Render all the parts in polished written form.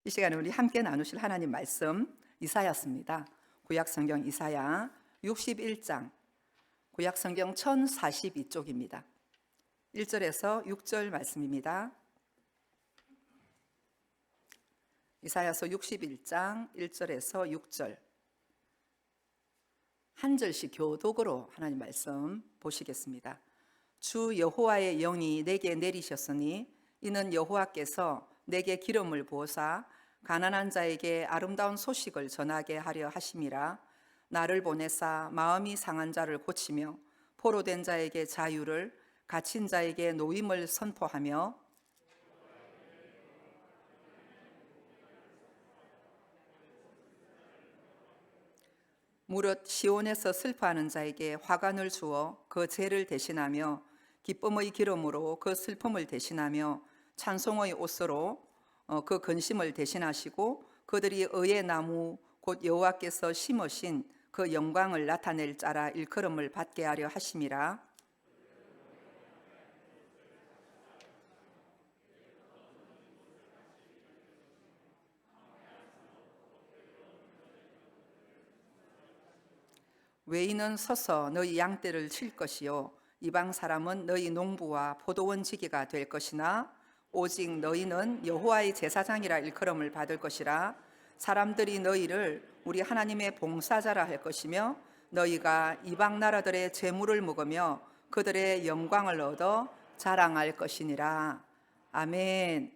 이 시간에 우리 함께 나누실 하나님 말씀 이사야입니다. 구약성경 이사야 61장, 구약성경 1042쪽입니다. 1절에서 6절 말씀입니다. 이사야서 61장 1절에서 6절, 한 절씩 교독으로 하나님 말씀 보시겠습니다. 주 여호와의 영이 내게 내리셨으니 이는 여호와께서 내게 기름을 부으사 가난한 자에게 아름다운 소식을 전하게 하려 하심이라. 나를 보내사 마음이 상한 자를 고치며 포로된 자에게 자유를, 갇힌 자에게 노임을 선포하며 무릇 시온에서 슬퍼하는 자에게 화관을 주어 그 죄를 대신하며 기쁨의 기름으로 그 슬픔을 대신하며 찬송의 옷으로 그 근심을 대신하시고 그들이 의의 나무 곧 여호와께서 심으신 그 영광을 나타낼 자라 일컬음을 받게 하려 하심이라. 외인은 서서 너희 양떼를 칠 것이요 이방 사람은 너희 농부와 포도원 지기가 될 것이나 오직 너희는 여호와의 제사장이라 일컬음을 받을 것이라. 사람들이 너희를 우리 하나님의 봉사자라 할 것이며 너희가 이방 나라들의 재물을 먹으며 그들의 영광을 얻어 자랑할 것이니라. 아멘.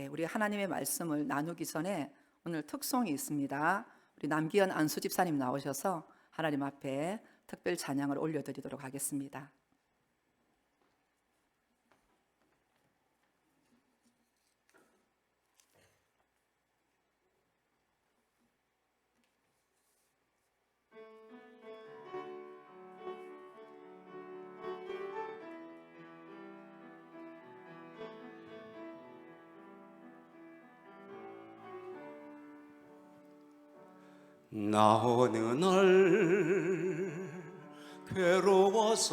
우리 하나님의 말씀을 나누기 전에 오늘 특송이 있습니다. 우리 남기현 안수 집사님 나오셔서 하나님 앞에 특별 찬양을 올려드리도록 하겠습니다. 나 어느 날 괴로워서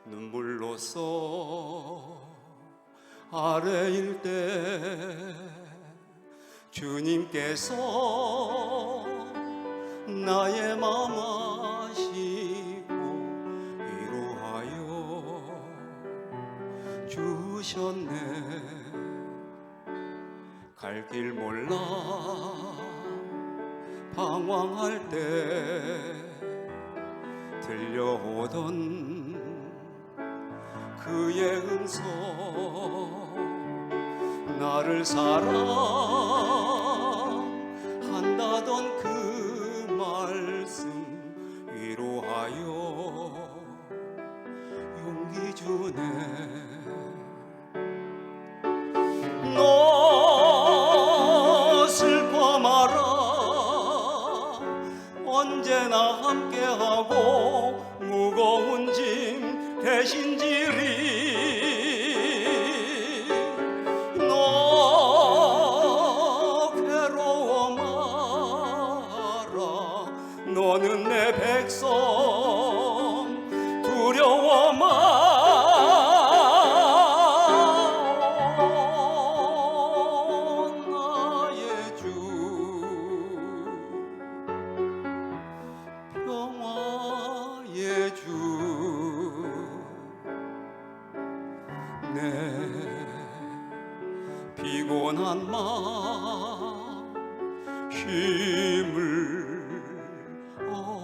눈물로써 아래일 때 주님께서 나의 맘 아시고 위로하여 주셨네. 갈 길 몰라 방황할 때 들려오던 그의 음성, 나를 사랑한다던 그 말씀 위로하여 용기 주네. 너 슬퍼 마라, 언제나 함께하고 무거운 짐 대신 지리. 너 괴로워 마라, 너는 내 백성 두려워 마라. 피곤한 마음 힘을 얻으리.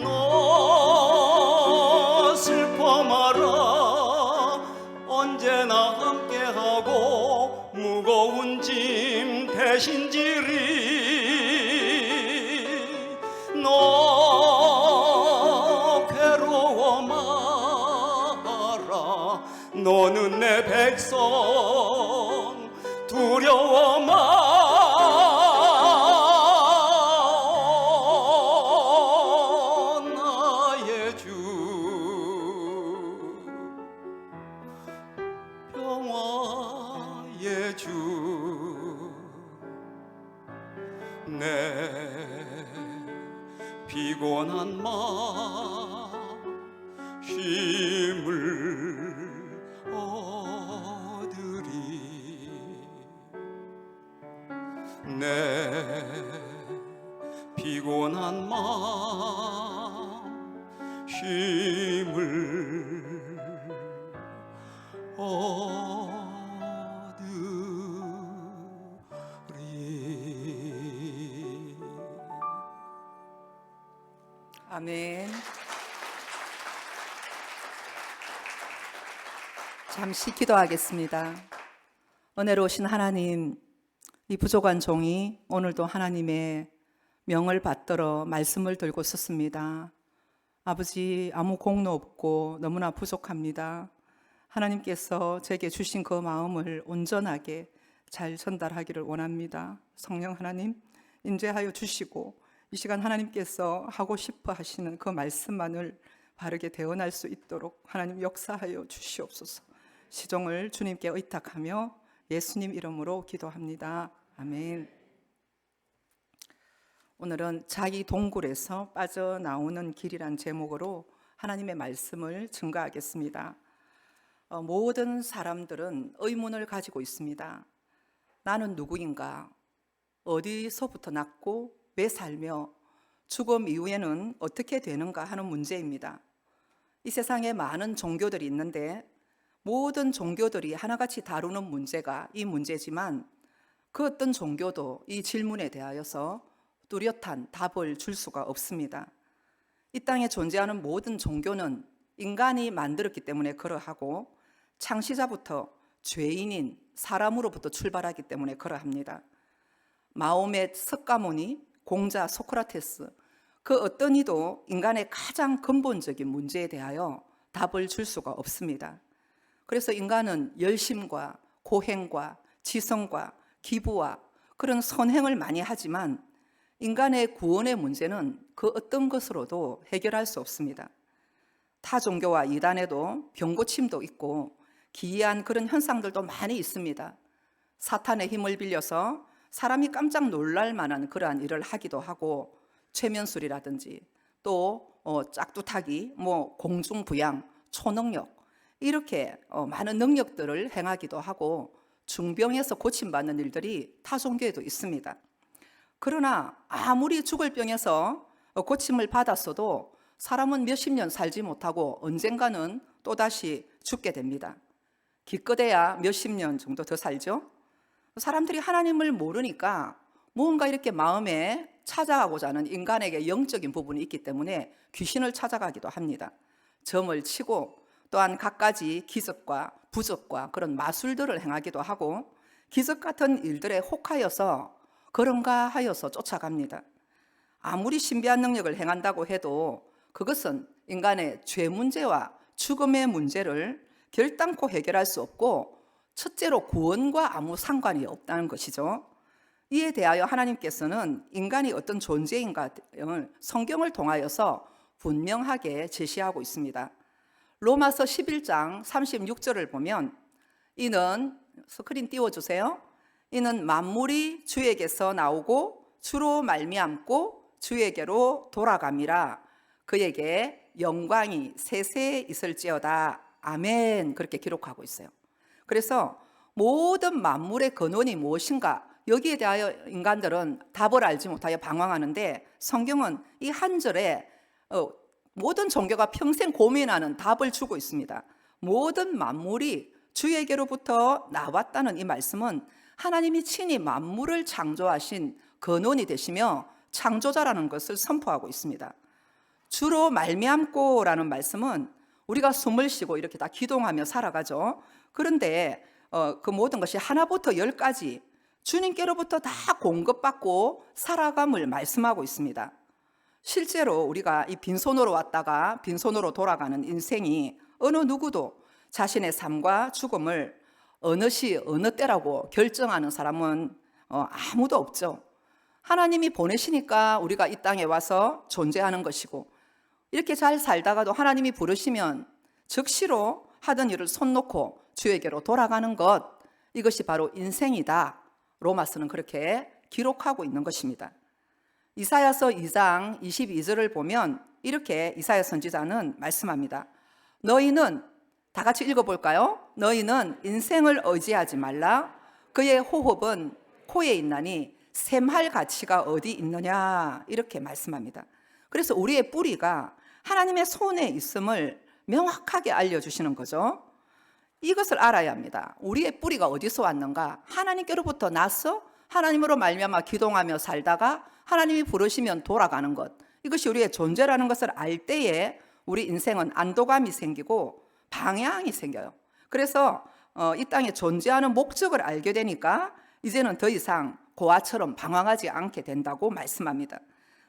너 슬퍼 마라, 언제나 함께하고 무거운 짐 대신 지리. 너 괴로워 마라, 너는 내 백성 두려워 마 나의 주 평화의 주 내 피곤한 마음 쉼을 얻으리 내 피곤한 마음 쉼을 얻으리. 아멘. 잠시 기도하겠습니다. 은혜로우신 하나님, 이 부족한 종이 오늘도 하나님의 명을 받들어 말씀을 들고 섰습니다. 아버지, 아무 공로 없고 너무나 부족합니다. 하나님께서 제게 주신 그 마음을 온전하게 잘 전달하기를 원합니다. 성령 하나님, 인도하여 주시고 이 시간 하나님께서 하고 싶어 하시는 그 말씀만을 바르게 대언할 수 있도록 하나님 역사하여 주시옵소서. 시종을 주님께 의탁하며 예수님 이름으로 기도합니다. 아멘. 오늘은 자기 동굴에서 빠져나오는 길이란 제목으로 하나님의 말씀을 증거하겠습니다. 모든 사람들은 의문을 가지고 있습니다. 나는 누구인가? 어디서부터 났고 왜 살며 죽음 이후에는 어떻게 되는가 하는 문제입니다. 이 세상에 많은 종교들이 있는데 모든 종교들이 하나같이 다루는 문제가 이 문제지만 그 어떤 종교도 이 질문에 대하여서 뚜렷한 답을 줄 수가 없습니다. 이 땅에 존재하는 모든 종교는 인간이 만들었기 때문에 그러하고 창시자부터 죄인인 사람으로부터 출발하기 때문에 그러합니다. 마호멧 석가모니, 공자 소크라테스, 그 어떤 이도 인간의 가장 근본적인 문제에 대하여 답을 줄 수가 없습니다. 그래서 인간은 열심과 고행과 지성과 기부와 그런 선행을 많이 하지만 인간의 구원의 문제는 그 어떤 것으로도 해결할 수 없습니다. 타 종교와 이단에도 병고침도 있고 기이한 그런 현상들도 많이 있습니다. 사탄의 힘을 빌려서 사람이 깜짝 놀랄 만한 그러한 일을 하기도 하고 최면술이라든지 또 짝두타기, 공중부양, 초능력 이렇게 많은 능력들을 행하기도 하고 중병에서 고침받는 일들이 타 종교에도 있습니다. 그러나 아무리 죽을 병에서 고침을 받았어도 사람은 몇십 년 살지 못하고 언젠가는 또다시 죽게 됩니다. 기껏해야 몇십 년 정도 더 살죠. 사람들이 하나님을 모르니까 뭔가 이렇게 마음에 찾아가고자 하는 인간에게 영적인 부분이 있기 때문에 귀신을 찾아가기도 합니다. 점을 치고 또한 갖가지 기적과 부적과 그런 마술들을 행하기도 하고 기적 같은 일들에 혹하여서 그런가 하여서 쫓아갑니다. 아무리 신비한 능력을 행한다고 해도 그것은 인간의 죄 문제와 죽음의 문제를 결단코 해결할 수 없고 첫째로 구원과 아무 상관이 없다는 것이죠. 이에 대하여 하나님께서는 인간이 어떤 존재인가를 성경을 통하여서 분명하게 제시하고 있습니다. 로마서 11장 36절을 보면 이는 스크린 띄워주세요. 이는 만물이 주에게서 나오고 주로 말미암고 주에게로 돌아감이라 그에게 영광이 세세에 있을지어다. 아멘. 그렇게 기록하고 있어요. 그래서 모든 만물의 근원이 무엇인가 여기에 대하여 인간들은 답을 알지 못하여 방황하는데 성경은 이 한 절에 모든 종교가 평생 고민하는 답을 주고 있습니다. 모든 만물이 주에게로부터 나왔다는 이 말씀은 하나님이 친히 만물을 창조하신 근원이 되시며 창조자라는 것을 선포하고 있습니다. 주로 말미암고라는 말씀은 우리가 숨을 쉬고 이렇게 다 기동하며 살아가죠. 그런데 그 모든 것이 하나부터 열까지 주님께로부터 다 공급받고 살아감을 말씀하고 있습니다. 실제로 우리가 이 빈손으로 왔다가 빈손으로 돌아가는 인생이 어느 누구도 자신의 삶과 죽음을 어느 시 어느 때라고 결정하는 사람은 아무도 없죠. 하나님이 보내시니까 우리가 이 땅에 와서 존재하는 것이고, 이렇게 잘 살다가도 하나님이 부르시면 즉시로 하던 일을 손 놓고 주에게로 돌아가는 것, 이것이 바로 인생이다. 로마서는 그렇게 기록하고 있는 것입니다. 이사야서 2장 22절을 보면 이렇게 이사야 선지자는 말씀합니다. 너희는, 다 같이 읽어볼까요? 너희는 인생을 의지하지 말라. 그의 호흡은 코에 있나니 샘할 가치가 어디 있느냐, 이렇게 말씀합니다. 그래서 우리의 뿌리가 하나님의 손에 있음을 명확하게 알려주시는 거죠. 이것을 알아야 합니다. 우리의 뿌리가 어디서 왔는가? 하나님께로부터 나서 하나님으로 말미암아 기동하며 살다가 하나님이 부르시면 돌아가는 것, 이것이 우리의 존재라는 것을 알 때에 우리 인생은 안도감이 생기고 방향이 생겨요. 그래서 이 땅에 존재하는 목적을 알게 되니까 이제는 더 이상 고아처럼 방황하지 않게 된다고 말씀합니다.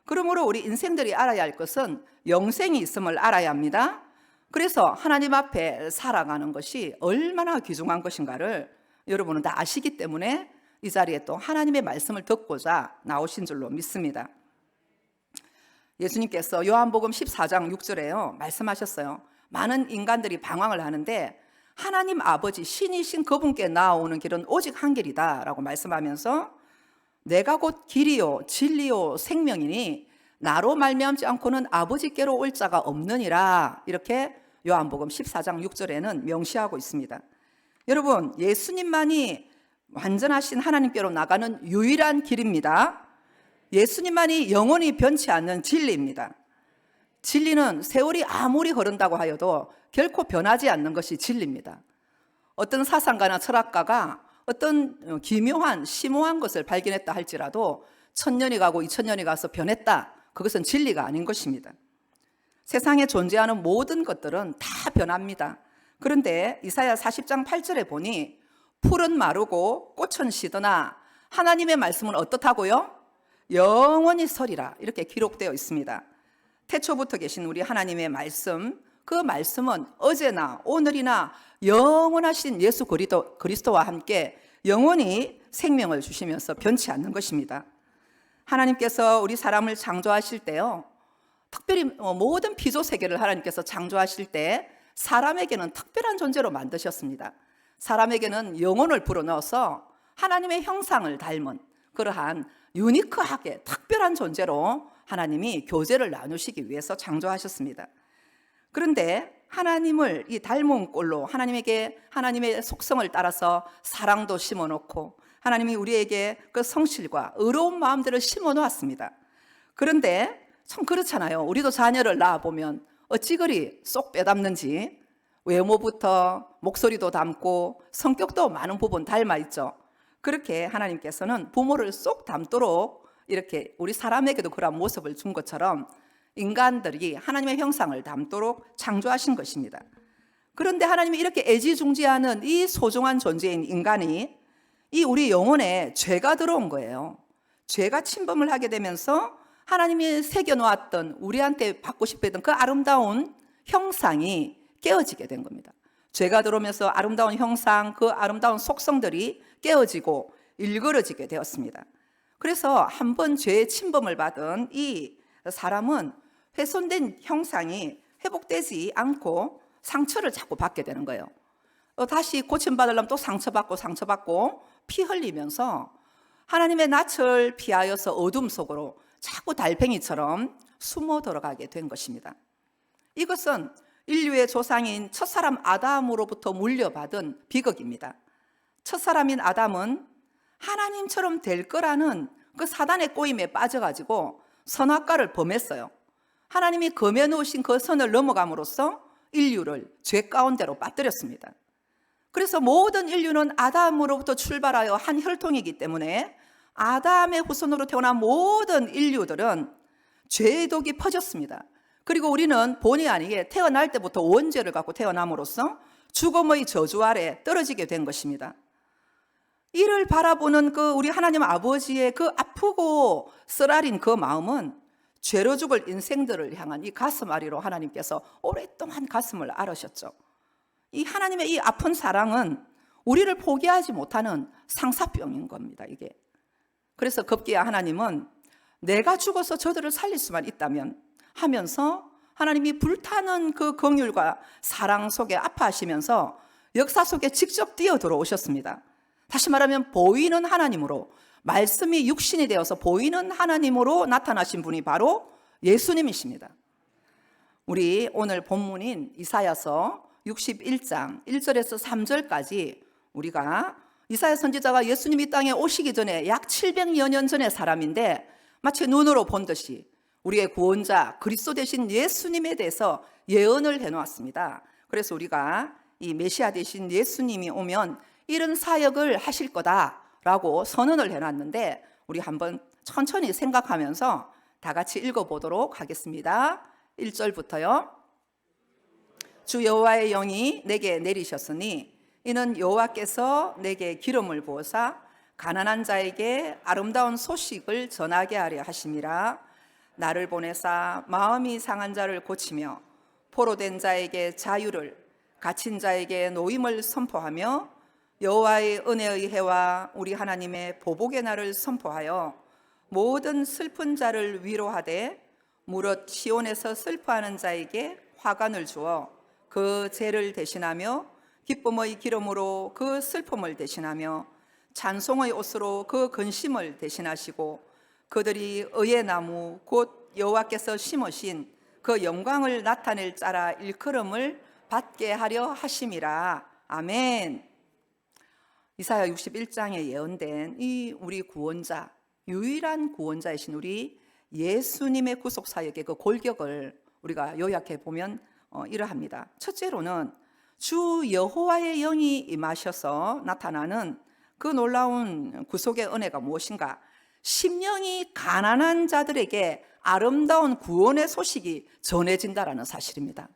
그러므로 우리 인생들이 알아야 할 것은 영생이 있음을 알아야 합니다. 그래서 하나님 앞에 살아가는 것이 얼마나 귀중한 것인가를 여러분은 다 아시기 때문에 이 자리에 또 하나님의 말씀을 듣고자 나오신 줄로 믿습니다. 예수님께서 요한복음 14장 6절에요 말씀하셨어요. 많은 인간들이 방황을 하는데 하나님 아버지 신이신 그분께 나오는 길은 오직 한 길이다 라고 말씀하면서 내가 곧 길이요 진리요 생명이니 나로 말미암지 않고는 아버지께로 올 자가 없느니라, 이렇게 요한복음 14장 6절에는 명시하고 있습니다. 여러분, 예수님만이 완전하신 하나님께로 나가는 유일한 길입니다. 예수님만이 영원히 변치 않는 진리입니다. 진리는 세월이 아무리 흐른다고 하여도 결코 변하지 않는 것이 진리입니다. 어떤 사상가나 철학가가 어떤 기묘한 심오한 것을 발견했다 할지라도 1000년이 가고 2000년이 가서 변했다, 그것은 진리가 아닌 것입니다. 세상에 존재하는 모든 것들은 다 변합니다. 그런데 이사야 40장 8절에 보니 풀은 마르고 꽃은 시드나 하나님의 말씀은 어떻다고요? 영원히 서리라, 이렇게 기록되어 있습니다. 태초부터 계신 우리 하나님의 말씀, 그 말씀은 어제나 오늘이나 영원하신 예수 그리스도와 함께 영원히 생명을 주시면서 변치 않는 것입니다. 하나님께서 우리 사람을 창조하실 때요, 특별히 모든 피조 세계를 하나님께서 창조하실 때 사람에게는 특별한 존재로 만드셨습니다. 사람에게는 영혼을 불어넣어서 하나님의 형상을 닮은 그러한 유니크하게 특별한 존재로 하나님이 교제를 나누시기 위해서 창조하셨습니다. 그런데 하나님을 이 닮은 꼴로 하나님에게 하나님의 속성을 따라서 사랑도 심어놓고 하나님이 우리에게 그 성실과 의로운 마음들을 심어놓았습니다. 그런데 참 그렇잖아요. 우리도 자녀를 낳아보면 어찌 그리 쏙 빼닮는지 외모부터 목소리도 닮고 성격도 많은 부분 닮아 있죠. 그렇게 하나님께서는 부모를 쏙 닮도록 이렇게 우리 사람에게도 그런 모습을 준 것처럼 인간들이 하나님의 형상을 닮도록 창조하신 것입니다. 그런데 하나님이 이렇게 애지중지하는 이 소중한 존재인 인간이 이 우리 영혼에 죄가 들어온 거예요. 죄가 침범을 하게 되면서 하나님이 새겨놓았던 우리한테 받고 싶어 했던 그 아름다운 형상이 깨어지게 된 겁니다. 죄가 들어오면서 아름다운 형상, 그 아름다운 속성들이 깨어지고 일그러지게 되었습니다. 그래서 한 번 죄의 침범을 받은 이 사람은 훼손된 형상이 회복되지 않고 상처를 자꾸 받게 되는 거예요. 다시 고침받으려면 또 상처받고 피 흘리면서 하나님의 낯을 피하여서 어둠 속으로 자꾸 달팽이처럼 숨어 들어가게 된 것입니다. 이것은 인류의 조상인 첫사람 아담으로부터 물려받은 비극입니다. 첫사람인 아담은 하나님처럼 될 거라는 그 사단의 꼬임에 빠져가지고 선악과를 범했어요. 하나님이 금해 놓으신 그 선을 넘어감으로써 인류를 죄 가운데로 빠뜨렸습니다. 그래서 모든 인류는 아담으로부터 출발하여 한 혈통이기 때문에 아담의 후손으로 태어난 모든 인류들은 죄의 독이 퍼졌습니다. 그리고 우리는 본의 아니게 태어날 때부터 원죄를 갖고 태어남으로써 죽음의 저주 아래 떨어지게 된 것입니다. 이를 바라보는 그 우리 하나님 아버지의 그 아프고 쓰라린 그 마음은 죄로 죽을 인생들을 향한 이 가슴 아리로 하나님께서 오랫동안 가슴을 앓으셨죠. 이 하나님의 이 아픈 사랑은 우리를 포기하지 못하는 상사병인 겁니다, 이게. 그래서 급기야 하나님은 내가 죽어서 저들을 살릴 수만 있다면 하면서 하나님이 불타는 그 긍휼과 사랑 속에 아파하시면서 역사 속에 직접 뛰어 들어오셨습니다. 다시 말하면 보이는 하나님으로, 말씀이 육신이 되어서 보이는 하나님으로 나타나신 분이 바로 예수님이십니다. 우리 오늘 본문인 이사야서 61장 1절에서 3절까지 우리가 이사야 선지자가 예수님이 이 땅에 오시기 전에 약 700여 년 전의 사람인데 마치 눈으로 본 듯이 우리의 구원자 그리스도 되신 예수님에 대해서 예언을 해놓았습니다. 그래서 우리가 이 메시아 되신 예수님이 오면 이런 사역을 하실 거다라고 선언을 해놨는데 우리 한번 천천히 생각하면서 다 같이 읽어보도록 하겠습니다. 1절부터요. 주 여호와의 영이 내게 내리셨으니 이는 여호와께서 내게 기름을 부으사 가난한 자에게 아름다운 소식을 전하게 하려 하심이라. 나를 보내사 마음이 상한 자를 고치며 포로된 자에게 자유를, 갇힌 자에게 노임을 선포하며 여호와의 은혜의 해와 우리 하나님의 보복의 날을 선포하여 모든 슬픈 자를 위로하되 무릇 시온에서 슬퍼하는 자에게 화관을 주어 그 죄를 대신하며 기쁨의 기름으로 그 슬픔을 대신하며 찬송의 옷으로 그 근심을 대신하시고 그들이 의의 나무 곧 여호와께서 심으신 그 영광을 나타낼 자라 일컬음을 받게 하려 하심이라. 아멘. 이사야 61장에 예언된 이 우리 구원자, 유일한 구원자이신 우리 예수님의 구속 사역의 그 골격을 우리가 요약해 보면 이러합니다. 첫째로는 주 여호와의 영이 임하셔서 나타나는 그 놀라운 구속의 은혜가 무엇인가? 심령이 가난한 자들에게 아름다운 구원의 소식이 전해진다라는 사실입니다.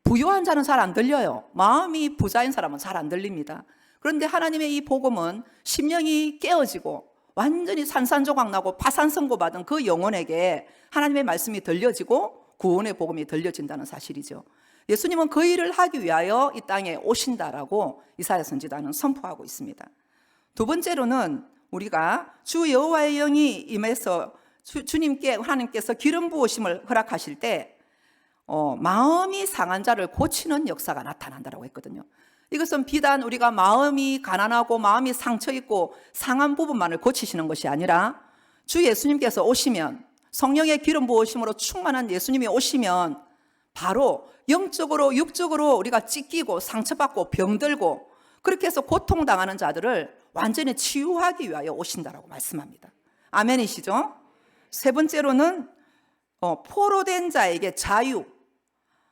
부유한 자는 잘 안 들려요. 마음이 부자인 사람은 잘 안 들립니다. 그런데 하나님의 이 복음은 심령이 깨어지고 완전히 산산조각 나고 파산선고받은 그 영혼에게 하나님의 말씀이 들려지고 구원의 복음이 들려진다는 사실이죠. 예수님은 그 일을 하기 위하여 이 땅에 오신다라고 이사야 선지자는 선포하고 있습니다. 두 번째로는 우리가 주 여호와의 영이 임해서 주님께 하나님께서 기름 부으심을 허락하실 때 마음이 상한 자를 고치는 역사가 나타난다고 했거든요. 이것은 비단 우리가 마음이 가난하고 마음이 상처 있고 상한 부분만을 고치시는 것이 아니라 주 예수님께서 오시면, 성령의 기름 부으심으로 충만한 예수님이 오시면 바로 영적으로 육적으로 우리가 찢기고 상처받고 병들고 그렇게 해서 고통당하는 자들을 완전히 치유하기 위하여 오신다라고 말씀합니다. 아멘이시죠? 세 번째로는 포로된 자에게 자유,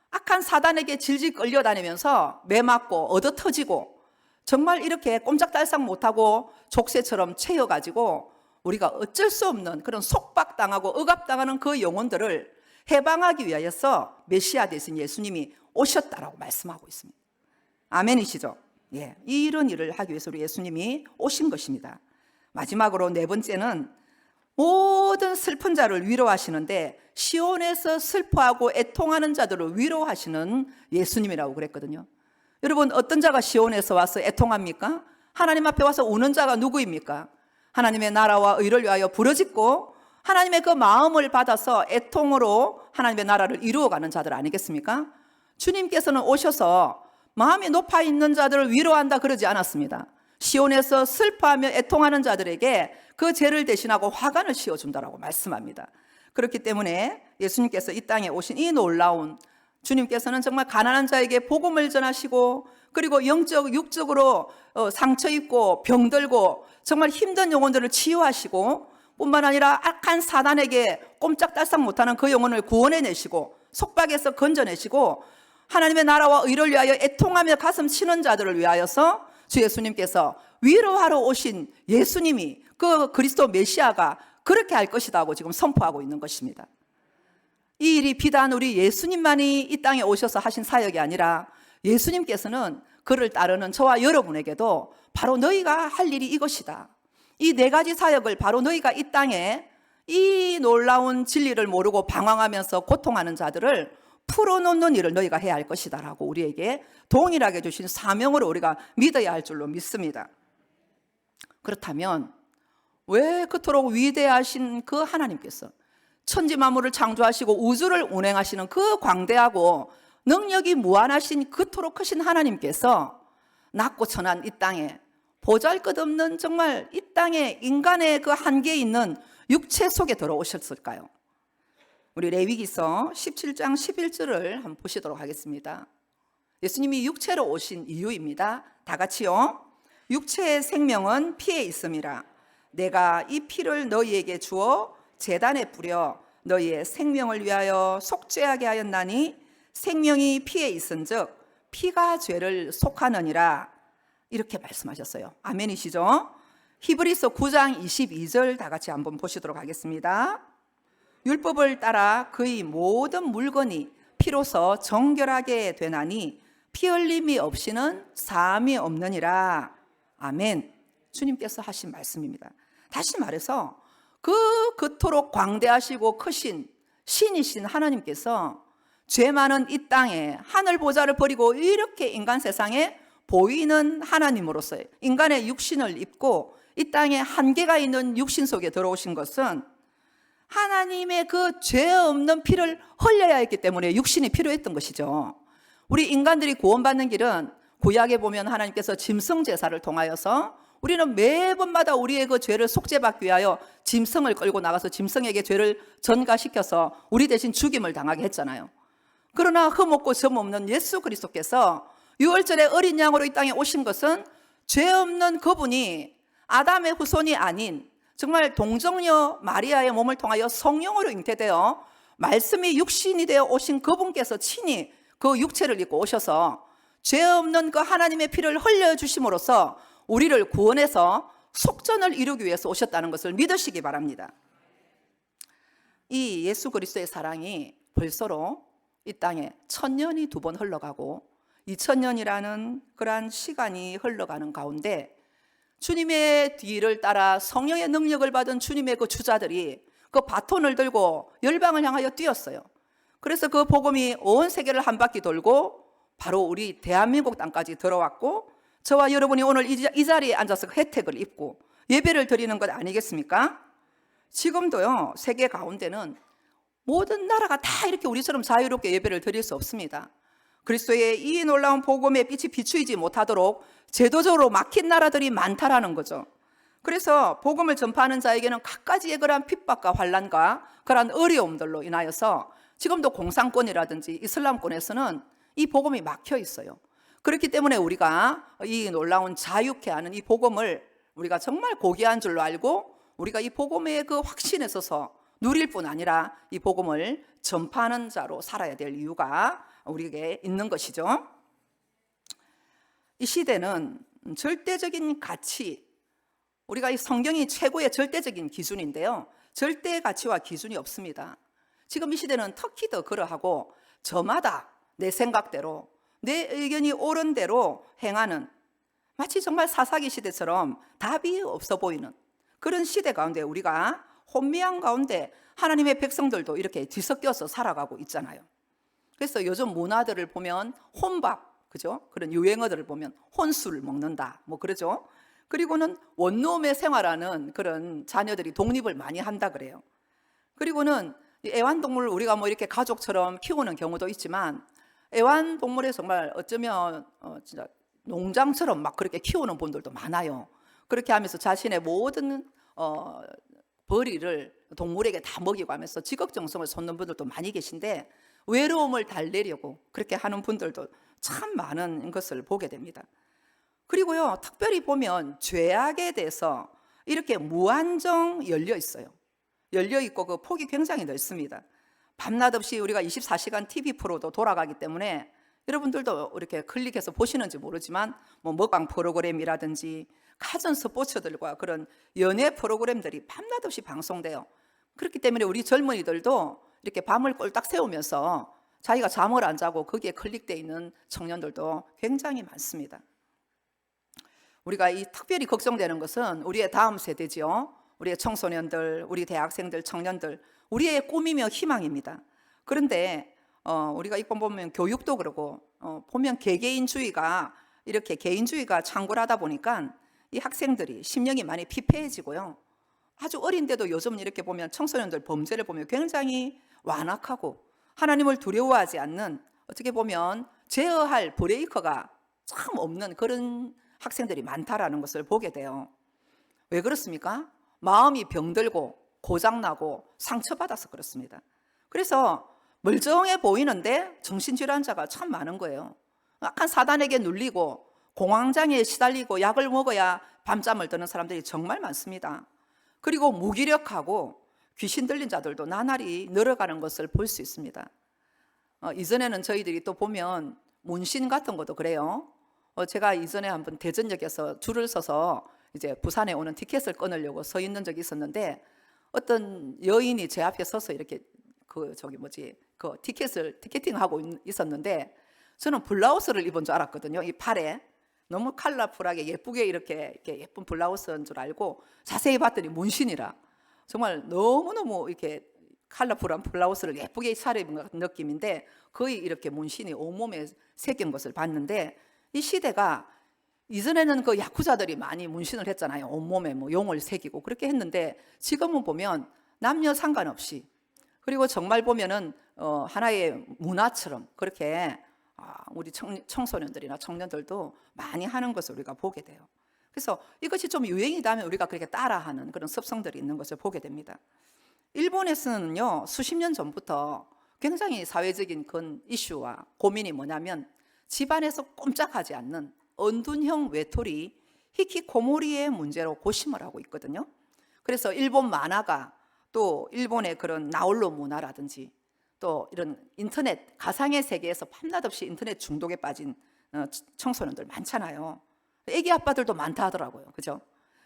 악한 사단에게 질질 끌려다니면서 매맞고 얻어터지고 정말 이렇게 꼼짝달싹 못하고 족쇄처럼 채여가지고 우리가 어쩔 수 없는 그런 속박당하고 억압당하는 그 영혼들을 해방하기 위하여서 메시아 되신 예수님이 오셨다라고 말씀하고 있습니다. 아멘이시죠? 예, 이런 일을 하기 위해서 우리 예수님이 오신 것입니다. 마지막으로 네 번째는 모든 슬픈 자를 위로하시는데 시온에서 슬퍼하고 애통하는 자들을 위로하시는 예수님이라고 그랬거든요. 여러분, 어떤 자가 시온에서 와서 애통합니까? 하나님 앞에 와서 우는 자가 누구입니까? 하나님의 나라와 의를 위하여 부르짖고 하나님의 그 마음을 받아서 애통으로 하나님의 나라를 이루어가는 자들 아니겠습니까? 주님께서는 오셔서 마음이 높아 있는 자들을 위로한다 그러지 않았습니다. 시온에서 슬퍼하며 애통하는 자들에게 그 죄를 대신하고 화관을 씌워준다라고 말씀합니다. 그렇기 때문에 예수님께서 이 땅에 오신 이 놀라운, 주님께서는 정말 가난한 자에게 복음을 전하시고 그리고 영적, 육적으로 상처 입고 병들고 정말 힘든 영혼들을 치유하시고 뿐만 아니라 악한 사단에게 꼼짝달싹 못하는 그 영혼을 구원해내시고 속박에서 건져내시고 하나님의 나라와 의를 위하여 애통하며 가슴 치는 자들을 위하여서 주 예수님께서 위로하러 오신 예수님이, 그 그리스도 메시아가 그렇게 할 것이다 고 지금 선포하고 있는 것입니다. 이 일이 비단 우리 예수님만이 이 땅에 오셔서 하신 사역이 아니라 예수님께서는 그를 따르는 저와 여러분에게도 바로 너희가 할 일이 이것이다, 이 네 가지 사역을 바로 너희가 이 땅에 이 놀라운 진리를 모르고 방황하면서 고통하는 자들을 풀어놓는 일을 너희가 해야 할 것이다 라고 우리에게 동일하게 주신 사명으로 우리가 믿어야 할 줄로 믿습니다. 그렇다면 왜 그토록 위대하신 그 하나님께서 천지 만물을 창조하시고 우주를 운행하시는 그 광대하고 능력이 무한하신 그토록 크신 하나님께서 낮고 천한 이 땅에 보잘것없는 정말 이 땅에 인간의 그 한계에 있는 육체 속에 들어오셨을까요? 우리 레위기서 17장 11절을 한번 보시도록 하겠습니다. 예수님이 육체로 오신 이유입니다. 다 같이요. 육체의 생명은 피에 있음이라. 내가 이 피를 너희에게 주어 제단에 뿌려 너희의 생명을 위하여 속죄하게 하였나니 생명이 피에 있은즉 피가 죄를 속하느니라. 이렇게 말씀하셨어요. 아멘이시죠? 히브리서 9장 22절 다 같이 한번 보시도록 하겠습니다. 율법을 따라 그의 모든 물건이 피로서 정결하게 되나니 피 흘림이 없이는 사함이 없느니라. 아멘. 주님께서 하신 말씀입니다. 다시 말해서 그토록 광대하시고 크신 신이신 하나님께서 죄 많은 이 땅에 하늘 보좌를 버리고 이렇게 인간 세상에 보이는 하나님으로서 인간의 육신을 입고 이 땅에 한계가 있는 육신 속에 들어오신 것은 하나님의 그 죄 없는 피를 흘려야 했기 때문에 육신이 필요했던 것이죠. 우리 인간들이 구원받는 길은 구약에 보면 하나님께서 짐승 제사를 통하여서 우리는 매번마다 우리의 그 죄를 속죄받기 위하여 짐승을 끌고 나가서 짐승에게 죄를 전가시켜서 우리 대신 죽임을 당하게 했잖아요. 그러나 흠없고 점 없는 예수 그리스도께서 유월절에 어린 양으로 이 땅에 오신 것은 죄 없는 그분이 아담의 후손이 아닌 정말 동정녀 마리아의 몸을 통하여 성령으로 잉태되어 말씀이 육신이 되어 오신 그분께서 친히 그 육체를 입고 오셔서 죄 없는 그 하나님의 피를 흘려주심으로써 우리를 구원해서 속전을 이루기 위해서 오셨다는 것을 믿으시기 바랍니다. 이 예수 그리스도의 사랑이 벌써로 이 땅에 1000년이 2번 흘러가고 2000년이라는 그러한 시간이 흘러가는 가운데 주님의 뒤를 따라 성령의 능력을 받은 주님의 그 주자들이 그 바톤을 들고 열방을 향하여 뛰었어요. 그래서 그 복음이 온 세계를 한 바퀴 돌고 바로 우리 대한민국 땅까지 들어왔고 저와 여러분이 오늘 이 자리에 앉아서 혜택을 입고 예배를 드리는 것 아니겠습니까? 지금도요, 세계 가운데는 모든 나라가 다 이렇게 우리처럼 자유롭게 예배를 드릴 수 없습니다. 그리스도의 이 놀라운 복음의 빛이 비추이지 못하도록 제도적으로 막힌 나라들이 많다라는 거죠. 그래서 복음을 전파하는 자에게는 갖가지의 그러한 핍박과 환난과 그러한 어려움들로 인하여서 지금도 공산권이라든지 이슬람권에서는 이 복음이 막혀 있어요. 그렇기 때문에 우리가 이 놀라운 자유케 하는 이 복음을 우리가 정말 고귀한 줄로 알고 우리가 이 복음의 그 확신에 서서 누릴 뿐 아니라 이 복음을 전파하는 자로 살아야 될 이유가 우리에게 있는 것이죠. 이 시대는 절대적인 가치, 우리가 이 성경이 최고의 절대적인 기준인데요, 절대 가치와 기준이 없습니다. 지금 이 시대는 특히 더 그러하고 저마다 내 생각대로 내 의견이 옳은 대로 행하는, 마치 정말 사사기 시대처럼 답이 없어 보이는 그런 시대 가운데 우리가 혼미한 가운데 하나님의 백성들도 이렇게 뒤섞여서 살아가고 있잖아요. 그래서 요즘 문화들을 보면 혼밥, 그죠? 그런 유행어들을 보면 혼술을 먹는다, 뭐 그러죠. 그리고는 원룸에 생활하는 그런 자녀들이 독립을 많이 한다 그래요. 그리고는 애완동물을 우리가 뭐 이렇게 가족처럼 키우는 경우도 있지만 애완동물에 정말 어쩌면 진짜 농장처럼 막 그렇게 키우는 분들도 많아요. 그렇게 하면서 자신의 모든 벌이를 동물에게 다 먹이고 하면서 지극정성을 솟는 분들도 많이 계신데 외로움을 달래려고 그렇게 하는 분들도 참 많은 것을 보게 됩니다. 그리고요, 특별히 보면 죄악에 대해서 이렇게 무한정 열려 있어요. 열려 있고 그 폭이 굉장히 넓습니다. 밤낮 없이 우리가 24시간 TV 프로도 돌아가기 때문에 여러분들도 이렇게 클릭해서 보시는지 모르지만 뭐 먹방 프로그램이라든지 가전 스포츠들과 그런 연예 프로그램들이 밤낮 없이 방송돼요. 그렇기 때문에 우리 젊은이들도 이렇게 밤을 꼴딱 세우면서 자기가 잠을 안 자고 거기에 클릭되어 있는 청년들도 굉장히 많습니다. 우리가 이 특별히 걱정되는 것은 우리의 다음 세대지요. 우리의 청소년들, 우리 대학생들, 청년들, 우리의 꿈이며 희망입니다. 그런데 우리가 이번 보면 교육도 그러고 보면 개개인주의가 이렇게 개인주의가 창궐하다 보니까 이 학생들이 심령이 많이 피폐해지고요. 아주 어린데도 요즘 이렇게 보면 청소년들 범죄를 보면 굉장히 완악하고 하나님을 두려워하지 않는, 어떻게 보면 제어할 브레이커가 참 없는 그런 학생들이 많다라는 것을 보게 돼요. 왜 그렇습니까? 마음이 병들고 고장나고 상처받아서 그렇습니다. 그래서 멀쩡해 보이는데 정신질환자가 참 많은 거예요. 약간 사단에게 눌리고 공황장애에 시달리고 약을 먹어야 밤잠을 드는 사람들이 정말 많습니다. 그리고 무기력하고 귀신 들린 자들도 나날이 늘어가는 것을 볼 수 있습니다. 이전에는 저희들이 또 보면 문신 같은 것도 그래요. 제가 이전에 한번 대전역에서 줄을 서서 이제 부산에 오는 티켓을 끊으려고 서 있는 적이 있었는데, 어떤 여인이 제 앞에 서서 이렇게 티켓팅하고 있었는데, 저는 블라우스를 입은 줄 알았거든요. 이 팔에 너무 컬러풀하게 예쁘게 이렇게 예쁜 블라우스인 줄 알고 자세히 봤더니 문신이라, 정말 너무너무 이렇게 컬러풀한 블라우스를 예쁘게 차려입은 것 같은 느낌인데 거의 이렇게 문신이 온몸에 새긴 것을 봤는데, 이 시대가 이전에는 그 야쿠자들이 많이 문신을 했잖아요. 온몸에 뭐 용을 새기고 그렇게 했는데, 지금은 보면 남녀 상관없이, 그리고 정말 보면은 하나의 문화처럼 그렇게 우리 청소년들이나 청년들도 많이 하는 것을 우리가 보게 돼요. 그래서 이것이 좀 유행이다면 우리가 그렇게 따라하는 그런 습성들이 있는 것을 보게 됩니다. 일본에서는요, 수십 년 전부터 굉장히 사회적인 큰 이슈와 고민이 뭐냐면, 집안에서 꼼짝하지 않는 언둔형 외톨이 히키코모리의 문제로 고심을 하고 있거든요. 그래서 일본 만화가, 또 일본의 그런 나홀로 문화라든지, 또 이런 인터넷 가상의 세계에서 밤낮없이 인터넷 중독에 빠진 청소년들 많잖아요. 애기 아빠들도 많다 하더라고요. 그죠?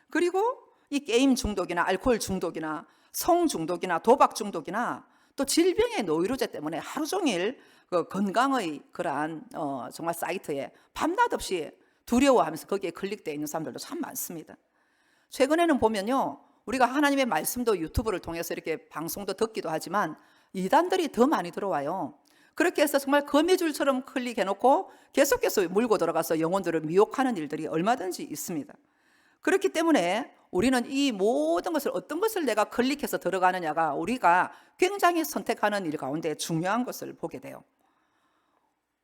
그리고 이 게임 중독이나 알코올 중독이나 성 중독이나 도박 중독이나 또 질병의 노이로제 때문에 하루 종일 그 건강의 그러한 정말 사이트에 밤낮없이 두려워하면서 거기에 클릭되어 있는 사람들도 참 많습니다. 최근에는 보면요, 우리가 하나님의 말씀도 유튜브를 통해서 이렇게 방송도 듣기도 하지만 이단들이 더 많이 들어와요. 그렇게 해서 정말 거미줄처럼 클릭해놓고 계속해서 물고 들어가서 영혼들을 미혹하는 일들이 얼마든지 있습니다. 그렇기 때문에 우리는 이 모든 것을, 어떤 것을 내가 클릭해서 들어가느냐가 우리가 굉장히 선택하는 일 가운데 중요한 것을 보게 돼요.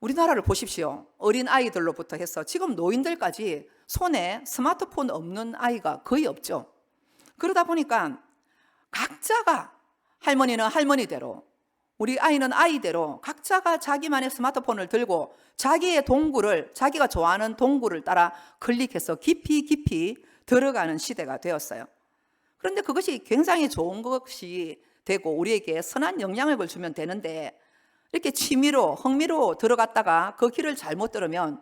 우리나라를 보십시오. 어린 아이들로부터 해서 지금 노인들까지 손에 스마트폰 없는 아이가 거의 없죠. 그러다 보니까 각자가, 할머니는 할머니대로, 우리 아이는 아이대로 각자가 자기만의 스마트폰을 들고 자기의 동굴을, 자기가 좋아하는 동굴을 따라 클릭해서 깊이 들어가는 시대가 되었어요. 그런데 그것이 굉장히 좋은 것이 되고 우리에게 선한 영향력을 주면 되는데, 이렇게 취미로, 흥미로 들어갔다가 그 길을 잘못 들으면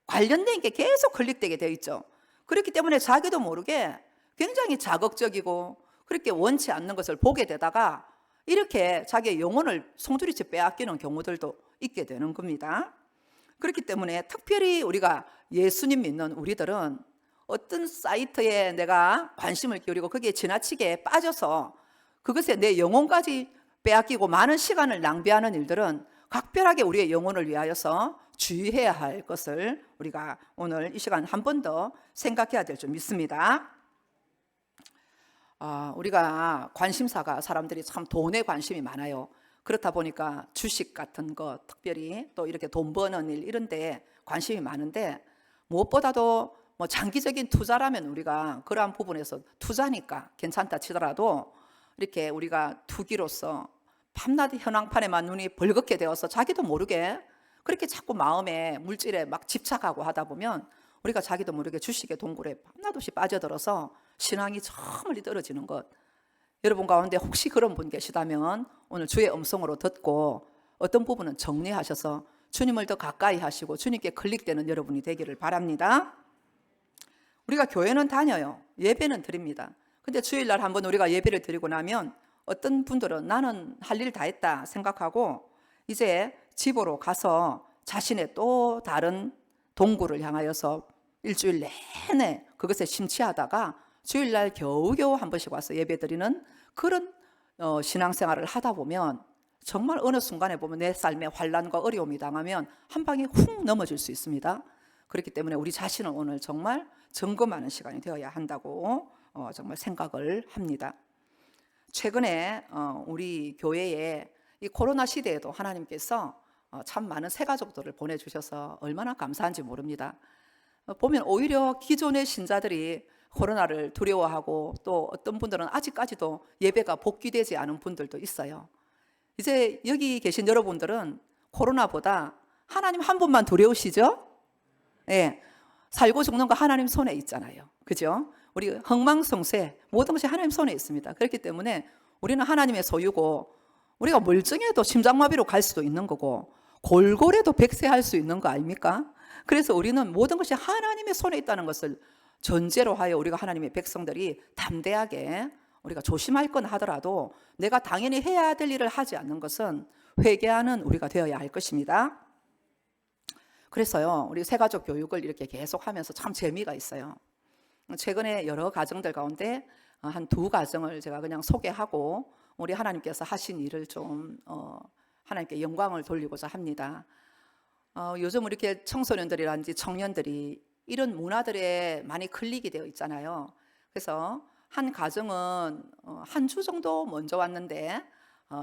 관련된 게 계속 클릭되게 되어 있죠. 그렇기 때문에 자기도 모르게 굉장히 자극적이고 그렇게 원치 않는 것을 보게 되다가 이렇게 자기의 영혼을 송두리째 빼앗기는 경우들도 있게 되는 겁니다. 그렇기 때문에 특별히 우리가 예수님 믿는 우리들은 어떤 사이트에 내가 관심을 기울이고 거기에 지나치게 빠져서 그것에 내 영혼까지 빼앗기고 많은 시간을 낭비하는 일들은 각별하게 우리의 영혼을 위하여서 주의해야 할 것을 우리가 오늘 이 시간 한 번 더 생각해야 될 줄 믿습니다. 우리가 관심사가, 사람들이 참 돈에 관심이 많아요. 그렇다 보니까 주식 같은 것, 특별히 또 이렇게 돈 버는 일, 이런 데 관심이 많은데, 무엇보다도 뭐 장기적인 투자라면 우리가 그러한 부분에서 투자니까 괜찮다 치더라도, 이렇게 우리가 투기로서 밤낮 현황판에만 눈이 벌겋게 되어서 자기도 모르게 그렇게 자꾸 마음에 물질에 막 집착하고 하다 보면 우리가 자기도 모르게 주식의 동굴에 밤낮없이 빠져들어서 신앙이 저 멀리 떨어지는 것, 여러분 가운데 혹시 그런 분 계시다면 오늘 주의 음성으로 듣고 어떤 부분은 정리하셔서 주님을 더 가까이 하시고 주님께 클릭되는 여러분이 되기를 바랍니다. 우리가 교회는 다녀요. 예배는 드립니다. 근데 주일날 한번 우리가 예배를 드리고 나면 어떤 분들은 나는 할 일 다 했다 생각하고 이제 집으로 가서 자신의 또 다른 동굴을 향하여서 일주일 내내 그것에 심취하다가 주일날 겨우겨우 한 번씩 와서 예배 드리는 그런 신앙생활을 하다 보면 정말 어느 순간에 보면 내 삶에 환난과 어려움이 당하면 한 방에 훅 넘어질 수 있습니다. 그렇기 때문에 우리 자신을 오늘 정말 점검하는 시간이 되어야 한다고 정말 생각을 합니다. 최근에 우리 교회에 이 코로나 시대에도 하나님께서 참 많은 새가족들을 보내주셔서 얼마나 감사한지 모릅니다. 보면 오히려 기존의 신자들이 코로나를 두려워하고 또 어떤 분들은 아직까지도 예배가 복귀되지 않은 분들도 있어요. 이제 여기 계신 여러분들은 코로나보다 하나님 한 분만 두려우시죠? 예, 살고 죽는 거 하나님 손에 있잖아요. 그죠? 우리 흥망성쇠 모든 것이 하나님 손에 있습니다. 그렇기 때문에 우리는 하나님의 소유고, 우리가 멀쩡해도 심장마비로 갈 수도 있는 거고 골골해도 백세할 수 있는 거 아닙니까? 그래서 우리는 모든 것이 하나님의 손에 있다는 것을 전제로 하여 우리가 하나님의 백성들이 담대하게 우리가 조심할 건 하더라도 내가 당연히 해야 될 일을 하지 않는 것은 회개하는 우리가 되어야 할 것입니다. 그래서요, 우리 새가족 교육을 이렇게 계속 하면서 참 재미가 있어요. 최근에 여러 가정들 가운데 한 2가정을 제가 그냥 소개하고 우리 하나님께서 하신 일을 좀 하나님께 영광을 돌리고자 합니다. 요즘 이렇게 청소년들이라든지 청년들이 이런 문화들에 많이 클릭이 되어 있잖아요. 그래서 한 가정은 한 주 정도 먼저 왔는데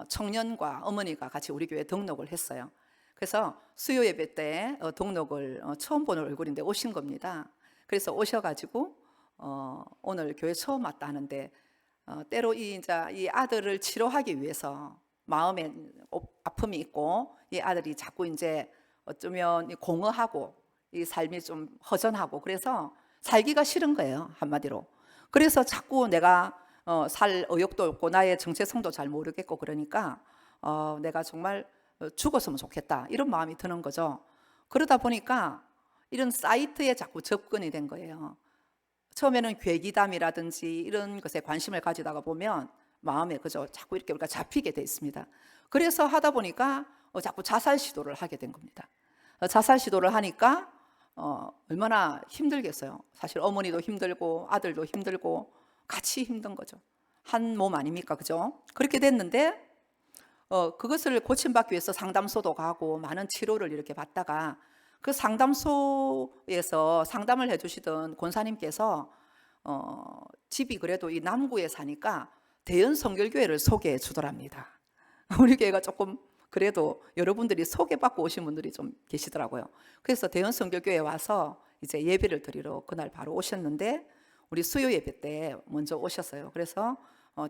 청년과 어머니가 같이 우리 교회에 등록을 했어요. 그래서 수요 예배 때 등록을 처음 보는 얼굴인데 오신 겁니다. 그래서 오셔가지고 오늘 교회 처음 왔다 하는데 때로 이 아들을 치료하기 위해서 마음에 아픔이 있고 이 아들이 자꾸 이제 어쩌면 공허하고 이 삶이 좀 허전하고 그래서 살기가 싫은 거예요, 한마디로. 그래서 자꾸 내가 살 의욕도 없고 나의 정체성도 잘 모르겠고 그러니까 내가 정말 죽었으면 좋겠다 이런 마음이 드는 거죠. 그러다 보니까 이런 사이트에 자꾸 접근이 된 거예요. 처음에는 괴기담이라든지 이런 것에 관심을 가지다가 보면 마음에 그저 자꾸 이렇게 우리가 잡히게 돼 있습니다. 그래서 하다 보니까 자꾸 자살 시도를 하게 된 겁니다. 자살 시도를 하니까 얼마나 힘들겠어요. 사실 어머니도 힘들고 아들도 힘들고 같이 힘든 거죠. 한 몸 아닙니까, 그죠? 그렇게 됐는데 그것을 고침받기 위해서 상담소도 가고 많은 치료를 이렇게 받다가 그 상담소에서 상담을 해주시던 권사님께서 집이 그래도 이 남구에 사니까 대연 성결교회를 소개해 주더랍니다. 우리 교회가 조금 그래도 여러분들이 소개받고 오신 분들이 좀 계시더라고요. 그래서 대연 성결교회에 와서 이제 예배를 드리러 그날 바로 오셨는데 우리 수요 예배 때 먼저 오셨어요. 그래서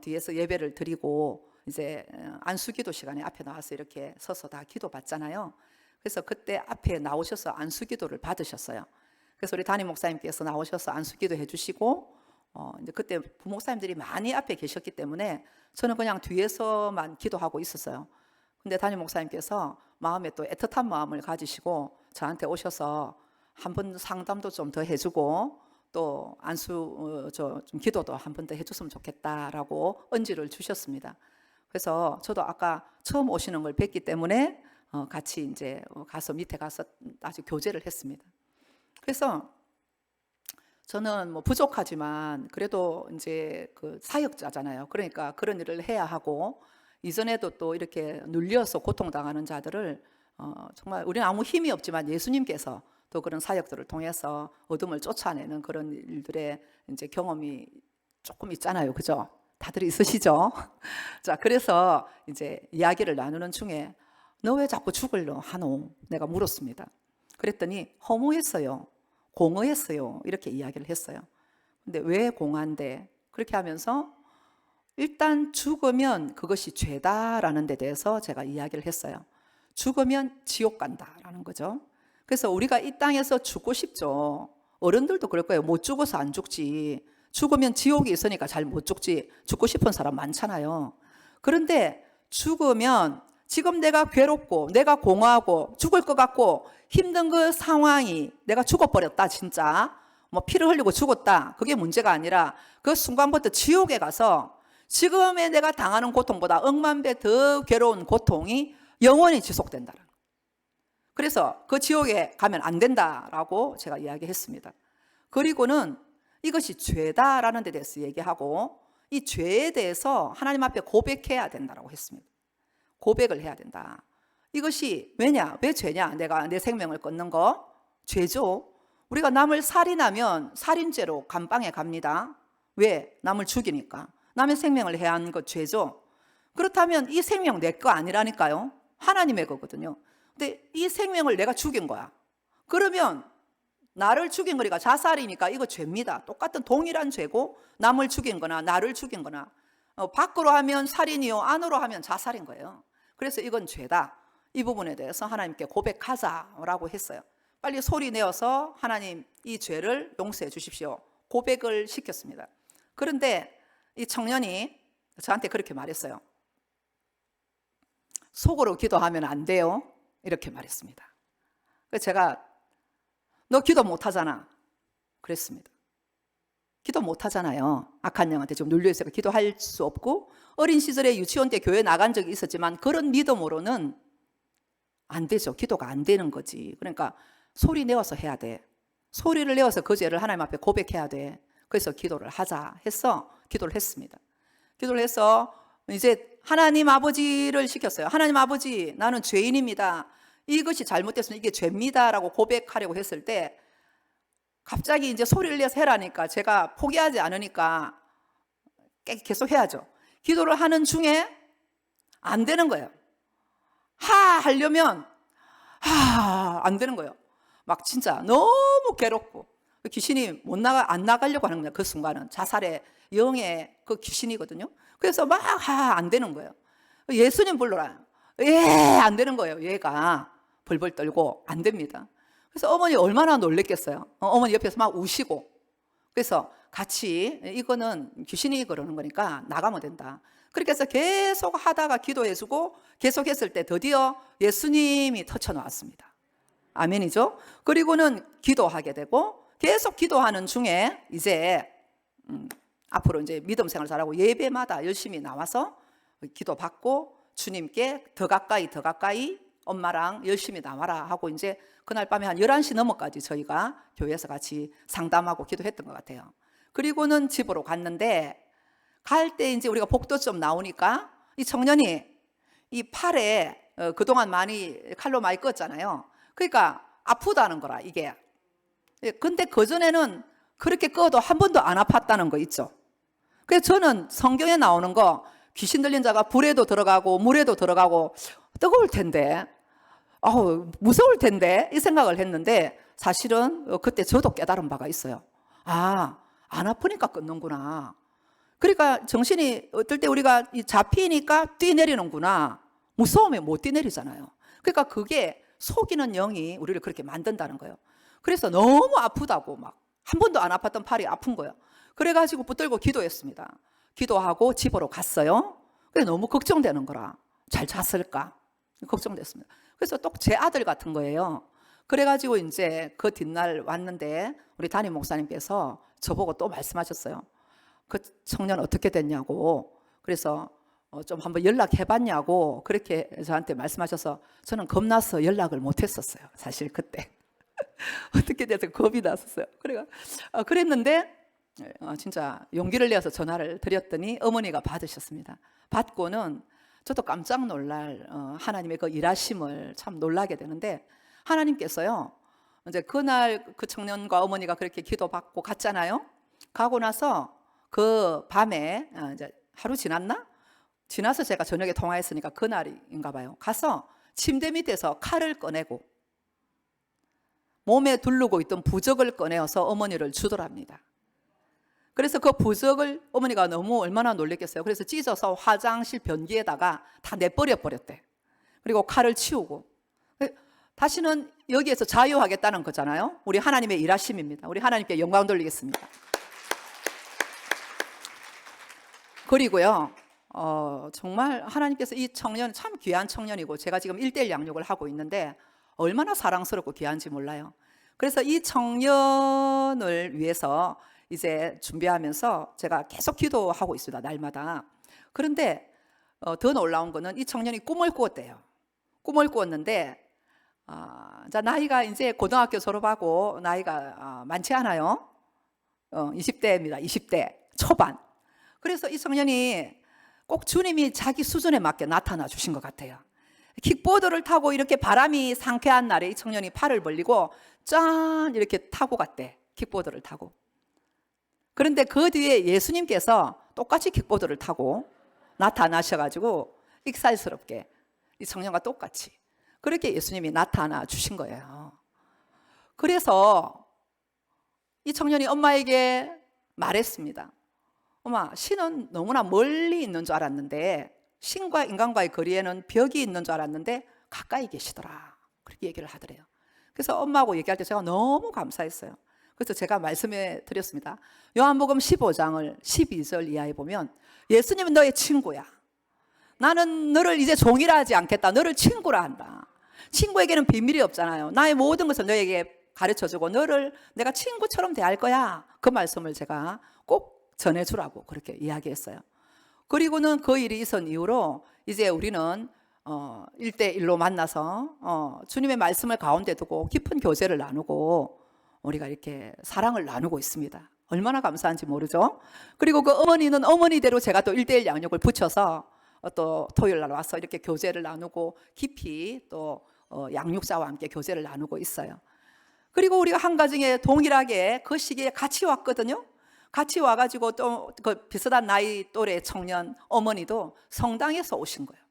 뒤에서 예배를 드리고 이제 안수기도 시간에 앞에 나와서 이렇게 서서 다 기도 받잖아요. 그래서 그때 앞에 나오셔서 안수기도를 받으셨어요. 그래서 우리 담임 목사님께서 나오셔서 안수기도 해주시고 이제 그때 부목사님들이 많이 앞에 계셨기 때문에 저는 그냥 뒤에서만 기도하고 있었어요. 근데 담임 목사님께서 마음에 또 애틋한 마음을 가지시고 저한테 오셔서 한 번 상담도 좀 더 해주고 또 안수 좀 기도도 한 번 더 해줬으면 좋겠다라고 언지를 주셨습니다. 그래서 저도 아까 처음 오시는 걸 뵀기 때문에 같이 이제 가서 밑에 가서 아주 교제를 했습니다. 그래서 저는 뭐 부족하지만 그래도 이제 그 사역자잖아요. 그러니까 그런 일을 해야 하고 이전에도 또 이렇게 눌려서 고통당하는 자들을 정말 우리는 아무 힘이 없지만 예수님께서 또 그런 사역들을 통해서 어둠을 쫓아내는 그런 일들의 이제 경험이 조금 있잖아요, 그죠? 다들 있으시죠? 자, 그래서 이제 이야기를 나누는 중에 너 왜 자꾸 죽으려 하노? 내가 물었습니다. 그랬더니 허무했어요, 공허했어요 이렇게 이야기를 했어요. 근데 왜 공허한데? 그렇게 하면서 일단 죽으면 그것이 죄다라는 데 대해서 제가 이야기를 했어요. 죽으면 지옥 간다라는 거죠. 그래서 우리가 이 땅에서 죽고 싶죠. 어른들도 그럴 거예요. 못 죽어서 안 죽지. 죽으면 지옥이 있으니까 잘 못 죽지. 죽고 싶은 사람 많잖아요. 그런데 죽으면 지금 내가 괴롭고 내가 공허하고 죽을 것 같고 힘든 그 상황이 내가 죽어버렸다 진짜 뭐 피를 흘리고 죽었다 그게 문제가 아니라 그 순간부터 지옥에 가서 지금의 내가 당하는 고통보다 억만 배 더 괴로운 고통이 영원히 지속된다는 거예요. 그래서 그 지옥에 가면 안 된다라고 제가 이야기했습니다. 그리고는 이것이 죄다라는 데 대해서 얘기하고 이 죄에 대해서 하나님 앞에 고백해야 된다고 했습니다. 고백을 해야 된다. 이것이 왜냐? 왜 죄냐? 내가 내 생명을 끊는 거 죄죠. 우리가 남을 살인하면 살인죄로 감방에 갑니다. 왜? 남을 죽이니까. 남의 생명을 해한 것 죄죠. 그렇다면 이 생명 내 거 아니라니까요. 하나님의 거거든요. 근데 이 생명을 내가 죽인 거야. 그러면 나를 죽인 거니까 자살이니까 이거 죄입니다. 똑같은 동일한 죄고, 남을 죽인 거나 나를 죽인 거나 밖으로 하면 살인이요, 안으로 하면 자살인 거예요. 그래서 이건 죄다. 이 부분에 대해서 하나님께 고백하자라고 했어요. 빨리 소리 내어서 하나님 이 죄를 용서해 주십시오. 고백을 시켰습니다. 그런데 이 청년이 저한테 그렇게 말했어요. 속으로 기도하면 안 돼요. 이렇게 말했습니다. 그래서 제가 너 기도 못하잖아. 그랬습니다. 기도 못하잖아요. 악한 영한테 좀 눌려있어서 기도할 수 없고, 어린 시절에 유치원 때 교회 나간 적이 있었지만 그런 믿음으로는 안 되죠. 기도가 안 되는 거지. 그러니까 소리 내어서 해야 돼. 소리를 내어서 그 죄를 하나님 앞에 고백해야 돼. 그래서 기도를 하자 해서 기도를 했습니다. 기도를 해서 이제 하나님 아버지를 시켰어요. 하나님 아버지, 나는 죄인입니다. 이것이 잘못됐으면 이게 죄입니다라고 고백하려고 했을 때 갑자기 이제 소리를 내서 해라니까 제가 포기하지 않으니까 계속 해야죠. 기도를 하는 중에 안 되는 거예요. 하려면 안 되는 거예요. 막 진짜 너무 괴롭고 귀신이 안 나가려고 하는 거예요. 그 순간은 자살의 영의 그 귀신이거든요. 그래서 막 안 되는 거예요. 예수님 불러라. 안 되는 거예요. 얘가 벌벌 떨고 안 됩니다. 그래서 어머니 얼마나 놀랬겠어요. 어머니 옆에서 막 우시고. 그래서 같이 이거는 귀신이 그러는 거니까 나가면 된다. 그렇게 해서 계속 하다가 기도해주고 계속 했을 때 드디어 예수님이 터쳐나왔습니다. 아멘이죠. 그리고는 기도하게 되고 계속 기도하는 중에 이제 앞으로 이제 믿음 생활 잘하고 예배마다 열심히 나와서 기도받고 주님께 더 가까이 엄마랑 열심히 나와라 하고 이제 그날 밤에 한 11시 넘어까지 저희가 교회에서 같이 상담하고 기도했던 것 같아요. 그리고는 집으로 갔는데 갈 때 이제 우리가 복도 좀 나오니까 이 청년이 이 팔에 그동안 칼로 많이 껐잖아요. 그러니까 아프다는 거라 이게. 근데 그전에는 그렇게 꺼도 한 번도 안 아팠다는 거 있죠. 그래서 저는 성경에 나오는 거 귀신 들린 자가 불에도 들어가고 물에도 들어가고 뜨거울 텐데 무서울 텐데 이 생각을 했는데 사실은 그때 저도 깨달은 바가 있어요. 안 아프니까 끊는구나. 그러니까 정신이 어떨 때 우리가 잡히니까 뛰내리는구나. 무서우면 못 뛰내리잖아요. 그러니까 그게 속이는 영이 우리를 그렇게 만든다는 거예요. 그래서 너무 아프다고 막 한 번도 안 아팠던 팔이 아픈 거예요. 그래가지고 붙들고 기도했습니다. 기도하고 집으로 갔어요. 그래 너무 걱정되는 거라. 잘 잤을까? 걱정됐습니다. 그래서 또 제 아들 같은 거예요. 그래가지고 이제 그 뒷날 왔는데 우리 담임 목사님께서 저보고 또 말씀하셨어요. 그 청년 어떻게 됐냐고. 그래서 좀 한번 연락해봤냐고 그렇게 저한테 말씀하셔서 저는 겁나서 연락을 못했었어요. 사실 그때 어떻게 돼서 겁이 났었어요. 그랬는데 진짜 용기를 내서 전화를 드렸더니 어머니가 받으셨습니다. 받고는 저도 깜짝 놀랄 하나님의 그 일하심을 참 놀라게 되는데 하나님께서요 이제 그날 그 청년과 어머니가 그렇게 기도받고 갔잖아요. 가고 나서 그 밤에 이제 하루 지나서 제가 저녁에 통화했으니까 그날인가 봐요. 가서 침대 밑에서 칼을 꺼내고 몸에 두르고 있던 부적을 꺼내어서 어머니를 주더랍니다. 그래서 그 부적을 어머니가 너무 얼마나 놀랬겠어요. 그래서 찢어서 화장실 변기에다가 다 내버려 버렸대. 그리고 칼을 치우고 다시는 여기에서 자유하겠다는 거잖아요. 우리 하나님의 일하심입니다. 우리 하나님께 영광 돌리겠습니다. 그리고요 정말 하나님께서 이 청년 참 귀한 청년이고 제가 지금 1:1 양육을 하고 있는데 얼마나 사랑스럽고 귀한지 몰라요. 그래서 이 청년을 위해서 이제 준비하면서 제가 계속 기도하고 있습니다. 날마다. 그런데 더 놀라운 거는 이 청년이 꿈을 꾸었대요. 꿈을 꾸었는데 나이가 이제 고등학교 졸업하고 나이가 많지 않아요. 20대입니다. 20대 초반. 그래서 이 청년이 꼭 주님이 자기 수준에 맞게 나타나 주신 것 같아요. 킥보드를 타고 이렇게 바람이 상쾌한 날에 이 청년이 팔을 벌리고 짠 이렇게 타고 갔대. 킥보드를 타고. 그런데 그 뒤에 예수님께서 똑같이 킥보드를 타고 나타나셔가지고 익살스럽게 이 청년과 똑같이 그렇게 예수님이 나타나 주신 거예요. 그래서 이 청년이 엄마에게 말했습니다. 엄마, 신은 너무나 멀리 있는 줄 알았는데, 신과 인간과의 거리에는 벽이 있는 줄 알았는데 가까이 계시더라. 그렇게 얘기를 하더래요. 그래서 엄마하고 얘기할 때 제가 너무 감사했어요. 그래서 제가 말씀해 드렸습니다. 요한복음 15장을 12절 이하에 보면 예수님은 너의 친구야. 나는 너를 이제 종이라 하지 않겠다. 너를 친구라 한다. 친구에게는 비밀이 없잖아요. 나의 모든 것을 너에게 가르쳐주고 너를 내가 친구처럼 대할 거야. 그 말씀을 제가 꼭 전해주라고 그렇게 이야기했어요. 그리고는 그 일이 있은 이후로 이제 우리는 1대1로 만나서 주님의 말씀을 가운데 두고 깊은 교제를 나누고 우리가 이렇게 사랑을 나누고 있습니다. 얼마나 감사한지 모르죠. 그리고 그 어머니는 어머니대로 제가 또 1대1 양육을 붙여서 또 토요일 날 와서 이렇게 교제를 나누고 깊이 또 양육자와 함께 교제를 나누고 있어요. 그리고 우리가 한 가정에 동일하게 그 시기에 같이 왔거든요. 같이 와가지고 또 그 비슷한 나이 또래 청년 어머니도 성당에서 오신 거예요.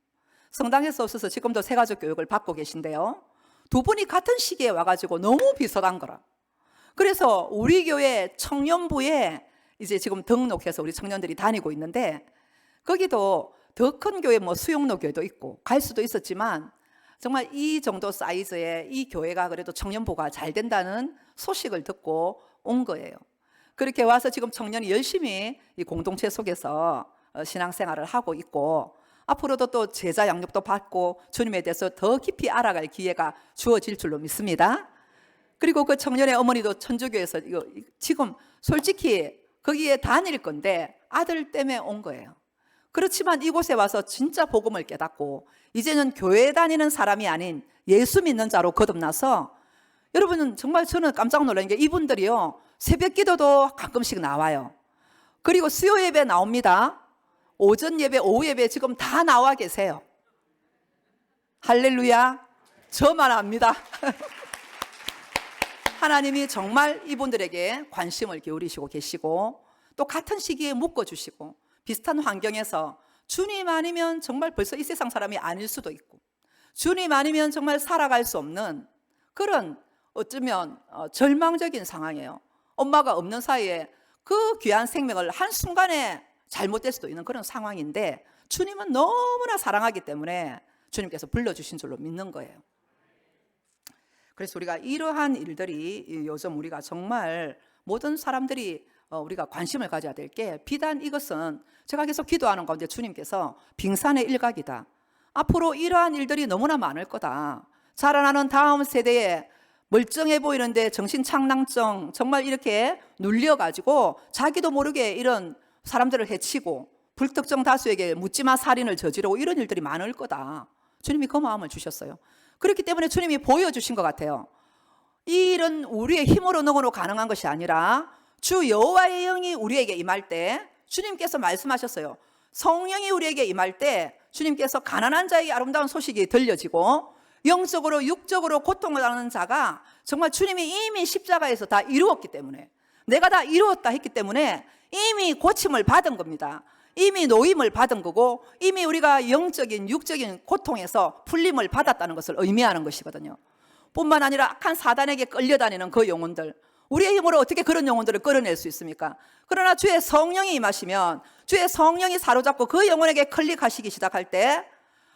성당에서 오셔서 지금도 새가족 교육을 받고 계신데요. 두 분이 같은 시기에 와가지고 너무 비슷한 거라. 그래서 우리 교회 청년부에 이제 지금 등록해서 우리 청년들이 다니고 있는데 거기도 더 큰 교회 뭐 수용로 교회도 있고 갈 수도 있었지만 정말 이 정도 사이즈의 이 교회가 그래도 청년부가 잘 된다는 소식을 듣고 온 거예요. 그렇게 와서 지금 청년이 열심히 이 공동체 속에서 신앙생활을 하고 있고 앞으로도 또 제자 양육도 받고 주님에 대해서 더 깊이 알아갈 기회가 주어질 줄로 믿습니다. 그리고 그 청년의 어머니도 천주교에서 지금 솔직히 거기에 다닐 건데 아들 때문에 온 거예요. 그렇지만 이곳에 와서 진짜 복음을 깨닫고 이제는 교회 다니는 사람이 아닌 예수 믿는 자로 거듭나서 여러분은 정말 저는 깜짝 놀란 게 이분들이요 새벽 기도도 가끔씩 나와요. 그리고 수요 예배 나옵니다. 오전 예배, 오후 예배 지금 다 나와 계세요. 할렐루야. 저만 압니다. 하나님이 정말 이분들에게 관심을 기울이시고 계시고 또 같은 시기에 묶어주시고 비슷한 환경에서 주님 아니면 정말 벌써 이 세상 사람이 아닐 수도 있고 주님 아니면 정말 살아갈 수 없는 그런 어쩌면 절망적인 상황이에요. 엄마가 없는 사이에 그 귀한 생명을 한순간에 잘못될 수도 있는 그런 상황인데 주님은 너무나 사랑하기 때문에 주님께서 불러주신 줄로 믿는 거예요. 그래서 우리가 이러한 일들이 요즘 우리가 정말 모든 사람들이 우리가 관심을 가져야 될 게 비단 이것은 제가 계속 기도하는 가운데 주님께서 빙산의 일각이다. 앞으로 이러한 일들이 너무나 많을 거다. 자라나는 다음 세대에 멀쩡해 보이는데 정신착랑증 정말 이렇게 눌려가지고 자기도 모르게 이런 사람들을 해치고 불특정 다수에게 묻지마 살인을 저지르고 이런 일들이 많을 거다. 주님이 그 마음을 주셨어요. 그렇기 때문에 주님이 보여주신 것 같아요. 이 일은 우리의 힘으로 능으로 가능한 것이 아니라 주 여호와의 영이 우리에게 임할 때 주님께서 말씀하셨어요. 성령이 우리에게 임할 때 주님께서 가난한 자에게 아름다운 소식이 들려지고 영적으로 육적으로 고통을 당하는 자가 정말 주님이 이미 십자가에서 다 이루었기 때문에 내가 다 이루었다 했기 때문에 이미 고침을 받은 겁니다. 이미 노임을 받은 거고 이미 우리가 영적인 육적인 고통에서 풀림을 받았다는 것을 의미하는 것이거든요. 뿐만 아니라 악한 사단에게 끌려다니는 그 영혼들 우리의 힘으로 어떻게 그런 영혼들을 끌어낼 수 있습니까? 그러나 주의 성령이 임하시면 주의 성령이 사로잡고 그 영혼에게 클릭하시기 시작할 때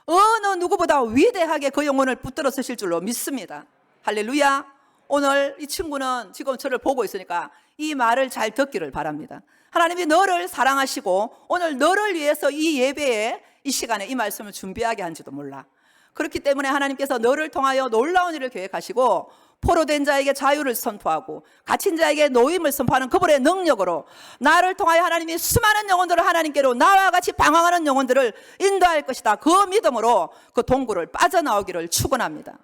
어느 누구보다 위대하게 그 영혼을 붙들어 쓰실 줄로 믿습니다. 할렐루야. 오늘 이 친구는 지금 저를 보고 있으니까 이 말을 잘 듣기를 바랍니다. 하나님이 너를 사랑하시고 오늘 너를 위해서 이 예배에 이 시간에 이 말씀을 준비하게 한지도 몰라. 그렇기 때문에 하나님께서 너를 통하여 놀라운 일을 계획하시고 포로된 자에게 자유를 선포하고 갇힌 자에게 노임을 선포하는 그분의 능력으로 나를 통하여 하나님이 수많은 영혼들을 하나님께로 나와 같이 방황하는 영혼들을 인도할 것이다. 그 믿음으로 그 동굴을 빠져나오기를 축원합니다.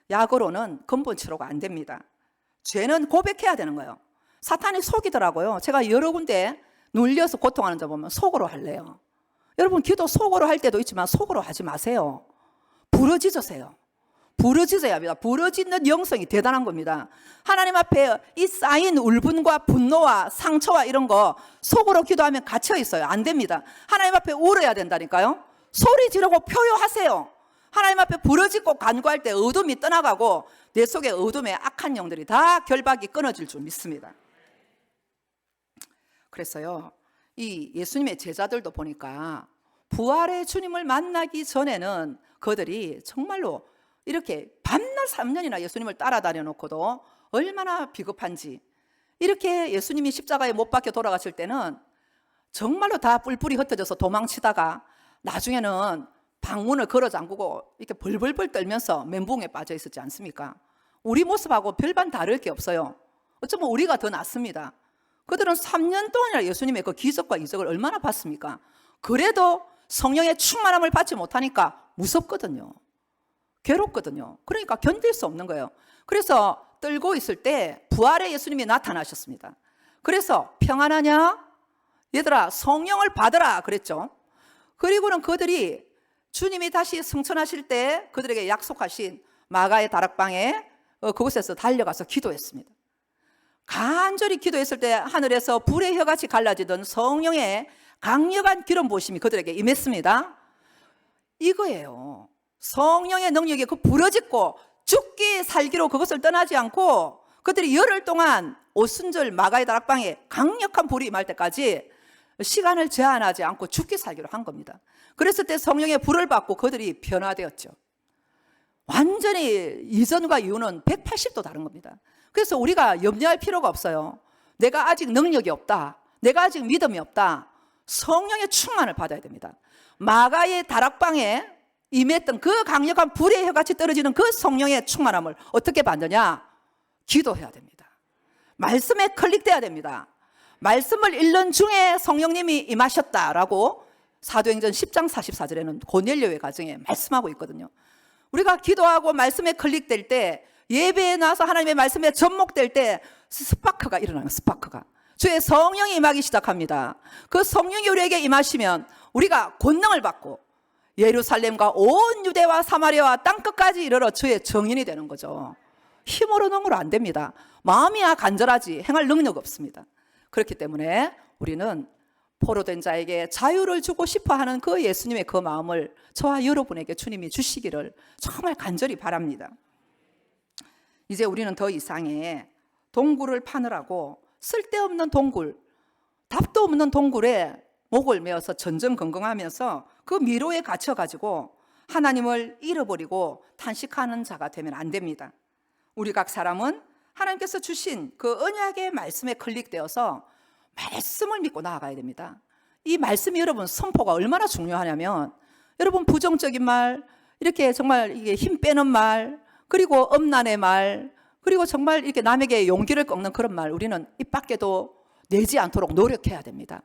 약으로는 근본 치료가 안 됩니다. 죄는 고백해야 되는 거예요. 사탄이 속이더라고요. 제가 여러 군데 눌려서 고통하는 자 보면 속으로 할래요. 여러분 기도 속으로 할 때도 있지만 속으로 하지 마세요. 부러지세요. 부러지져야 합니다. 부러지는 영성이 대단한 겁니다. 하나님 앞에 이 쌓인 울분과 분노와 상처와 이런 거 속으로 기도하면 갇혀 있어요. 안 됩니다. 하나님 앞에 울어야 된다니까요. 소리 지르고 표효하세요. 하나님 앞에 부러지고 간구할 때 어둠이 떠나가고 내 속에 어둠의 악한 영들이 다 결박이 끊어질 줄 믿습니다. 그래서요, 이 예수님의 제자들도 보니까 부활의 주님을 만나기 전에는 그들이 정말로 이렇게 밤낮 3년이나 예수님을 따라다녀 놓고도 얼마나 비겁한지, 이렇게 예수님이 십자가에 못 박혀 돌아가실 때는 정말로 다 뿔뿔이 흩어져서 도망치다가 나중에는 방문을 걸어 잠그고 이렇게 벌벌벌 떨면서 멘붕에 빠져 있었지 않습니까? 우리 모습하고 별반 다를 게 없어요. 어쩌면 우리가 더 낫습니다. 그들은 3년 동안이나 예수님의 그 기적과 이적을 얼마나 봤습니까? 그래도 성령의 충만함을 받지 못하니까 무섭거든요. 괴롭거든요. 그러니까 견딜 수 없는 거예요. 그래서 떨고 있을 때 부활의 예수님이 나타나셨습니다. 그래서 평안하냐? 얘들아 성령을 받으라 그랬죠. 그리고는 그들이 주님이 다시 승천하실 때 그들에게 약속하신 마가의 다락방에 그곳에서 달려가서 기도했습니다. 간절히 기도했을 때 하늘에서 불의 혀같이 갈라지던 성령의 강력한 기름 부으심이 그들에게 임했습니다. 이거예요. 성령의 능력이 그 부러짓고 죽기 살기로 그것을 떠나지 않고 그들이 열흘 동안 오순절 마가의 다락방에 강력한 불이 임할 때까지 시간을 제한하지 않고 죽기 살기로 한 겁니다. 그랬을 때 성령의 불을 받고 그들이 변화되었죠. 완전히 이전과 이후는 180도 다른 겁니다. 그래서 우리가 염려할 필요가 없어요. 내가 아직 능력이 없다, 내가 아직 믿음이 없다, 성령의 충만을 받아야 됩니다. 마가의 다락방에 임했던 그 강력한 불의 혀같이 떨어지는 그 성령의 충만함을 어떻게 받느냐? 기도해야 됩니다. 말씀에 클릭돼야 됩니다. 말씀을 읽는 중에 성령님이 임하셨다라고 사도행전 10장 44절에는 고넬료의 가정에 말씀하고 있거든요. 우리가 기도하고 말씀에 클릭될 때, 예배에 나와서 하나님의 말씀에 접목될 때 스파크가 일어나요. 스파크가 주의 성령이 임하기 시작합니다. 그 성령이 우리에게 임하시면 우리가 권능을 받고 예루살렘과 온 유대와 사마리아와 땅끝까지 이르러 주의 정인이 되는 거죠. 힘으로 능으로 안 됩니다. 마음이야 간절하지 행할 능력 없습니다. 그렇기 때문에 우리는 포로된 자에게 자유를 주고 싶어하는 그 예수님의 그 마음을 저와 여러분에게 주님이 주시기를 정말 간절히 바랍니다. 이제 우리는 더 이상의 동굴을 파느라고 쓸데없는 동굴, 답도 없는 동굴에 목을 메어서 전전긍긍하면서 그 미로에 갇혀가지고 하나님을 잃어버리고 탄식하는 자가 되면 안 됩니다. 우리 각 사람은 하나님께서 주신 그 언약의 말씀에 클릭되어서 말씀을 믿고 나아가야 됩니다. 이 말씀이 여러분 선포가 얼마나 중요하냐면, 여러분 부정적인 말, 이렇게 정말 이게 힘 빼는 말, 그리고 엄난의 말, 그리고 정말 이렇게 남에게 용기를 꺾는 그런 말, 우리는 입 밖에도 내지 않도록 노력해야 됩니다.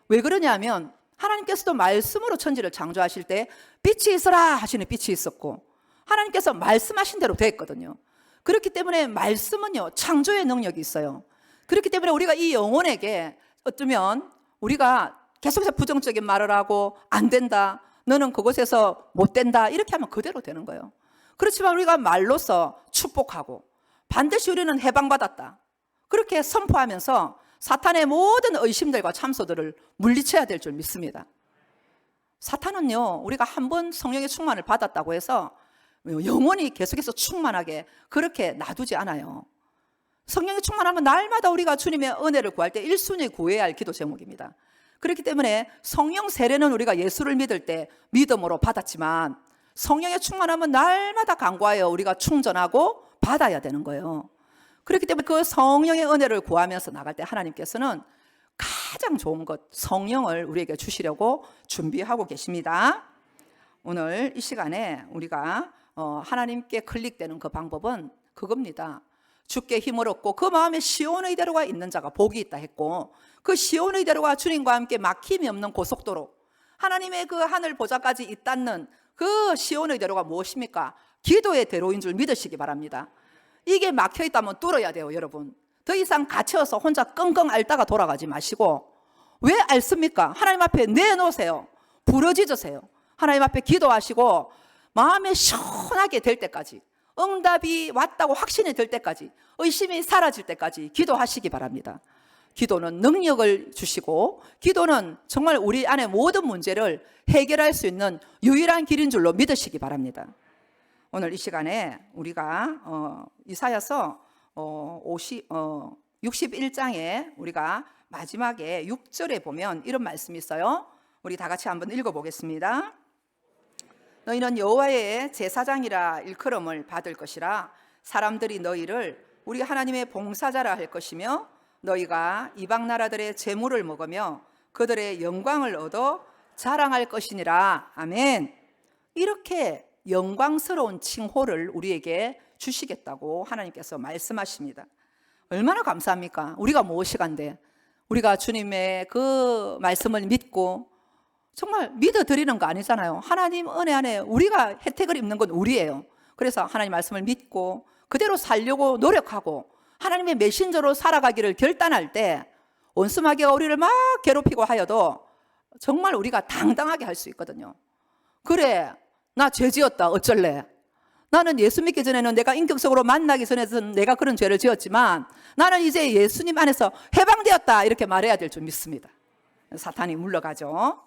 왜 그러냐면 하나님께서도 말씀으로 천지를 창조하실 때 빛이 있어라 하시는 빛이 있었고 하나님께서 말씀하신 대로 됐거든요. 그렇기 때문에 말씀은요 창조의 능력이 있어요. 그렇기 때문에 우리가 이 영혼에게 어쩌면 우리가 계속해서 부정적인 말을 하고 안 된다, 너는 그곳에서 못 된다 이렇게 하면 그대로 되는 거예요. 그렇지만 우리가 말로서 축복하고 반드시 우리는 해방받았다 그렇게 선포하면서 사탄의 모든 의심들과 참소들을 물리쳐야 될 줄 믿습니다. 사탄은요 우리가 한번 성령의 충만을 받았다고 해서 영원히 계속해서 충만하게 그렇게 놔두지 않아요. 성령의 충만하면 날마다 우리가 주님의 은혜를 구할 때 1순위 구해야 할 기도 제목입니다. 그렇기 때문에 성령 세례는 우리가 예수를 믿을 때 믿음으로 받았지만 성령의 충만함은 날마다 간구하여 우리가 충전하고 받아야 되는 거예요. 그렇기 때문에 그 성령의 은혜를 구하면서 나갈 때 하나님께서는 가장 좋은 것 성령을 우리에게 주시려고 준비하고 계십니다. 오늘 이 시간에 우리가 하나님께 클릭되는 그 방법은 그겁니다. 주께 힘을 얻고 그 마음에 시온 의대로가 있는 자가 복이 있다 했고, 그 시온 의대로가 주님과 함께 막힘이 없는 고속도로, 하나님의 그 하늘 보좌까지 있다는 그 시온 의대로가 무엇입니까? 기도의 대로인 줄 믿으시기 바랍니다. 이게 막혀있다면 뚫어야 돼요. 여러분 더 이상 갇혀서 혼자 끙끙 앓다가 돌아가지 마시고 왜 앓습니까? 하나님 앞에 내놓으세요. 부러지세요. 하나님 앞에 기도하시고 마음에 시원하게 될 때까지, 응답이 왔다고 확신이 될 때까지, 의심이 사라질 때까지 기도하시기 바랍니다. 기도는 능력을 주시고, 기도는 정말 우리 안에 모든 문제를 해결할 수 있는 유일한 길인 줄로 믿으시기 바랍니다. 오늘 이 시간에 우리가 이사야서 61장에 우리가 마지막에 6절에 보면 이런 말씀이 있어요. 우리 다 같이 한번 읽어보겠습니다. 너희는 여호와의 제사장이라 일컬음을 받을 것이라. 사람들이 너희를 우리 하나님의 봉사자라 할 것이며, 너희가 이방 나라들의 재물을 먹으며 그들의 영광을 얻어 자랑할 것이니라. 아멘. 이렇게 영광스러운 칭호를 우리에게 주시겠다고 하나님께서 말씀하십니다. 얼마나 감사합니까? 우리가 무엇이간데 우리가 주님의 그 말씀을 믿고 정말 믿어드리는 거 아니잖아요. 하나님 은혜 안에 우리가 혜택을 입는 건 우리예요. 그래서 하나님 말씀을 믿고 그대로 살려고 노력하고 하나님의 메신저로 살아가기를 결단할 때 원수마귀가 우리를 막 괴롭히고 하여도 정말 우리가 당당하게 할 수 있거든요. 그래, 나 죄 지었다, 어쩔래? 나는 예수 믿기 전에는 내가 인격적으로 만나기 전에는 내가 그런 죄를 지었지만 나는 이제 예수님 안에서 해방되었다, 이렇게 말해야 될 줄 믿습니다. 사탄이 물러가죠.